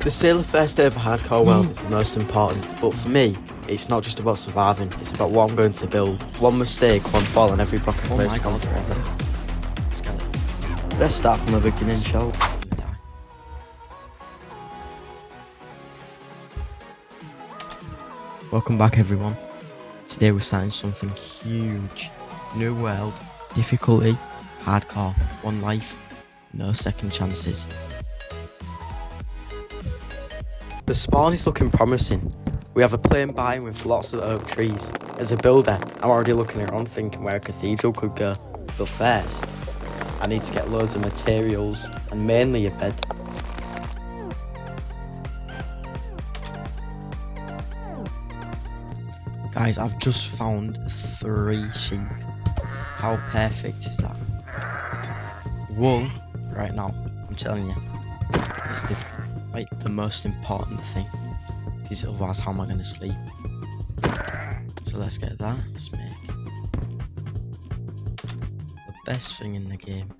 The still the first day of a hardcore world is the most important, but for me, it's not just about surviving, it's about what I'm going to build. One mistake, one fall, and every block I place is gone forever. Let's start from the beginning, shall we? Welcome back, everyone. Today we're starting something huge. New world, difficulty, hardcore, one life, no second chances. The spawn is looking promising. We have a plain biome with lots of oak trees. As a builder, I'm already looking around thinking where a cathedral could go. But first, I need to get loads of materials and mainly a bed. Guys, I've just found 3 sheep. How perfect is that? Wool, right now, I'm telling you, is the most important thing. Because otherwise, how am I going to sleep? So let's get that. Let's make the best thing in the game.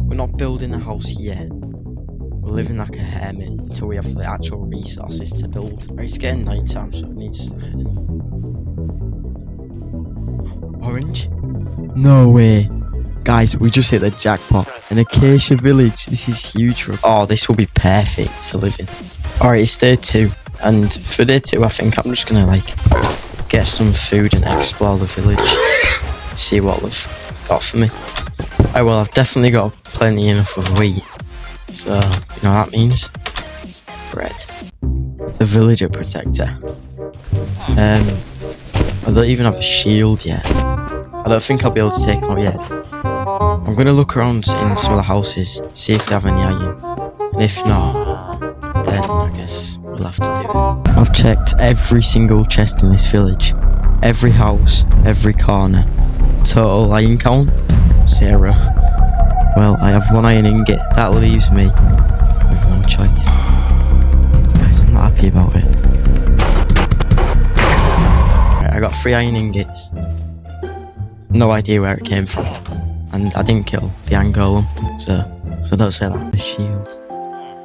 We're not building a house yet. We're living like a hermit until we have the actual resources to build. Right, it's getting night time, so we need to start heading. Orange? No way. Guys, we just hit the jackpot. An acacia village. This is huge for us. Oh, this will be perfect to live in. Alright, it's day 2. And for day 2, I think I'm just gonna get some food and explore the village. See what they've got for me. Oh well, I've definitely got plenty enough of wheat. So, you know what that means? Bread. The villager protector. I don't even have a shield yet. I don't think I'll be able to take them out yet. I'm going to look around in some of the houses, see if they have any iron. And if not, then I guess we'll have to do it. I've checked every single chest in this village. Every house, every corner. Total iron count? 0. Well, I have 1 iron ingot. That leaves me with 1 choice. Guys, I'm not happy about it. Right, I got 3 iron ingots. No idea where it came from. And I didn't kill the iron golem, so don't say that. The shield.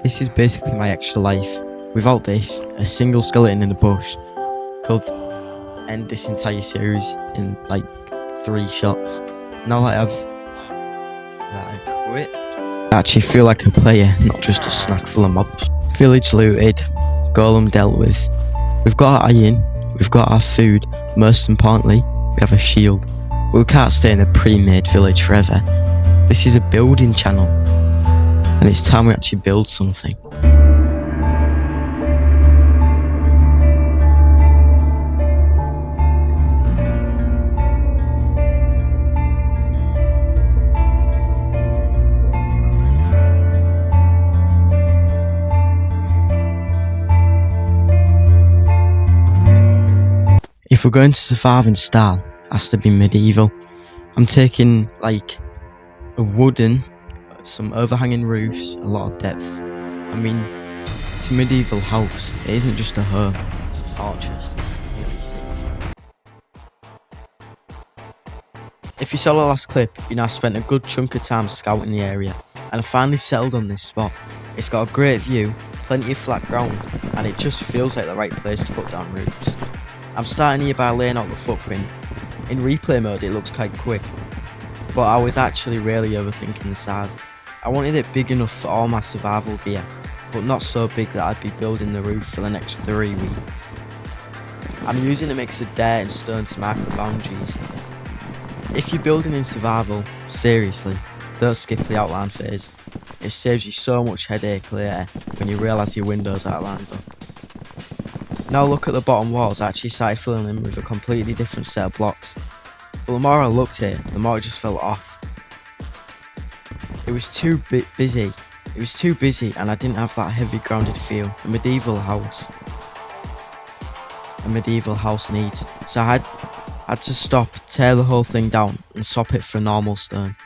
This is basically my extra life. Without this, a single skeleton in the bush could end this entire series in 3 shots. Now that I've quit, I actually feel like a player, not just a snack full of mobs. Village looted, golem dealt with. We've got our iron, we've got our food, most importantly, we have a shield. But we can't stay in a pre-made village forever. This is a building channel, and it's time we actually build something. If we're going to survive in style, it has to be medieval. I'm taking a wooden, some overhanging roofs, a lot of depth. I mean, it's a medieval house. It isn't just a home, it's a fortress. If you saw the last clip, you know I spent a good chunk of time scouting the area, and I finally settled on this spot. It's got a great view, plenty of flat ground, and it just feels like the right place to put down roofs. I'm starting here by laying out the footprint. In replay mode it looks quite quick, but I was actually really overthinking the size. I wanted it big enough for all my survival gear, but not so big that I'd be building the roof for the next 3 weeks. I'm using a mix of dirt and stone to mark the boundaries. If you're building in survival, seriously, don't skip the outline phase. It saves you so much headache later when you realise your windows aren't lined up. Now look at the bottom walls. I actually started filling in with a completely different set of blocks. But the more I looked at it, the more it just fell off. It was too busy. It was too busy and I didn't have that heavy grounded feel a medieval house needs. So I had to stop, tear the whole thing down and swap it for normal stone.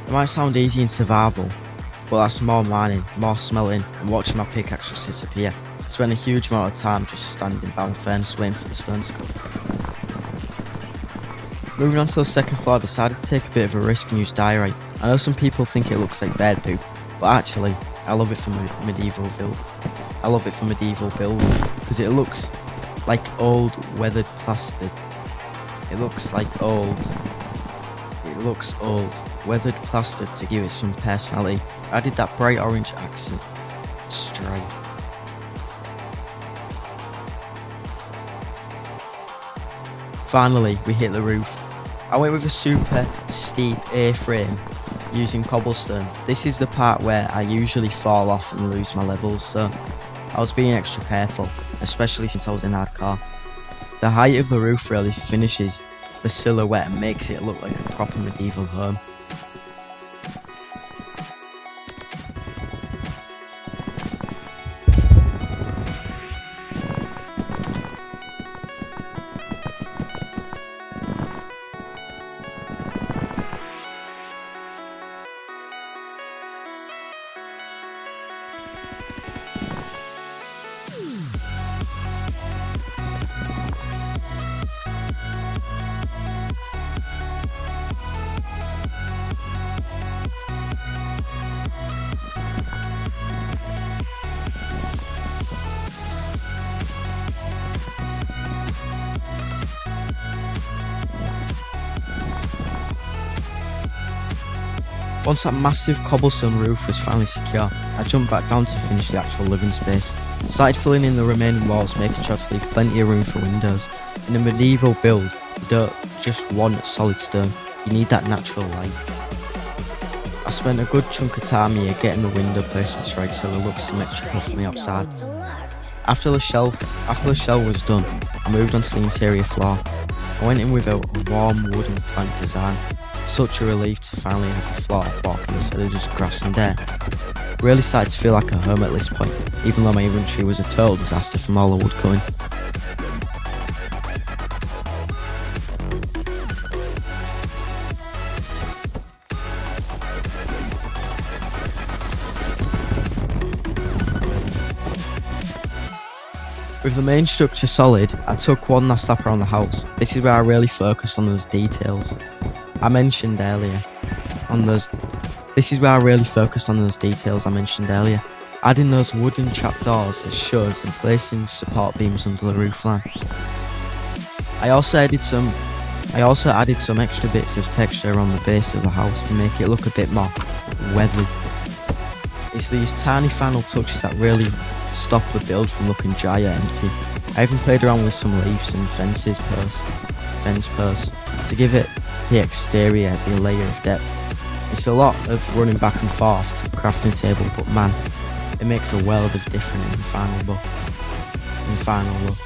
It might sound easy in survival, but that's more mining, more smelting, and watching my pickaxe just disappear. I spent a huge amount of time just standing by the furnace waiting for the stone to come. Moving on to the second floor, I decided to take a bit of a risk and use diorite. I know some people think it looks like bed poop, but actually, I love it for medieval build. I love it for medieval builds because it looks like old weathered plastered. It looks like old. It looks old weathered plastered to give it some personality. I added that bright orange accent stripe. Finally, we hit the roof. I went with a super steep A-frame using cobblestone. This is the part where I usually fall off and lose my levels, so I was being extra careful, especially since I was in hardcore. The height of the roof really finishes the silhouette and makes it look like a proper medieval home. Once that massive cobblestone roof was finally secure, I jumped back down to finish the actual living space. Started filling in the remaining walls, making sure to leave plenty of room for windows. In a medieval build, you don't just want solid stone, you need that natural light. I spent a good chunk of time here getting the window placements right so they look symmetrical from the outside. After the shell was done, I moved on to the interior floor. I went in with a warm wooden plank design. Such a relief to finally have a floor to walk in instead of just grass and dirt. Really started to feel like a home at this point, even though my inventory was a total disaster from all the wood cutting. With the main structure solid, I took one last lap around the house. This is where I really focused on those details I mentioned earlier. Adding those wooden trapdoors as shutters and placing support beams under the roofline. I also added some extra bits of texture around the base of the house to make it look a bit more weathered. It's these tiny final touches that really stop the build from looking dry or empty. I even played around with some leaves and fence posts to give it the exterior the layer of depth. It's a lot of running back and forth to the crafting table, but man, it makes a world of difference in the final look.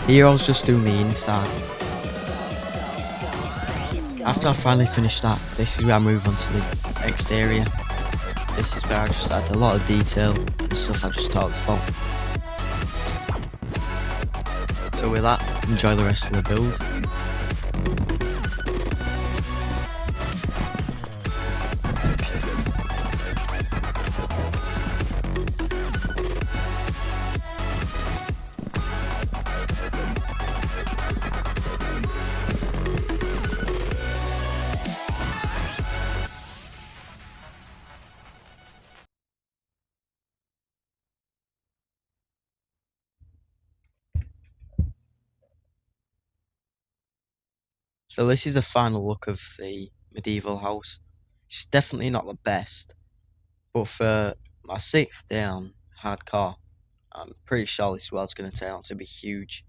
Here I was just doing the inside. After I finally finished that, this is where I move on to the exterior. This is where I just add a lot of detail and stuff I just talked about. So with that, enjoy the rest of the build. So this is a final look of the medieval house. It's definitely not the best, but for my 6th day on hardcore, I'm pretty sure this world's going to turn out to be huge.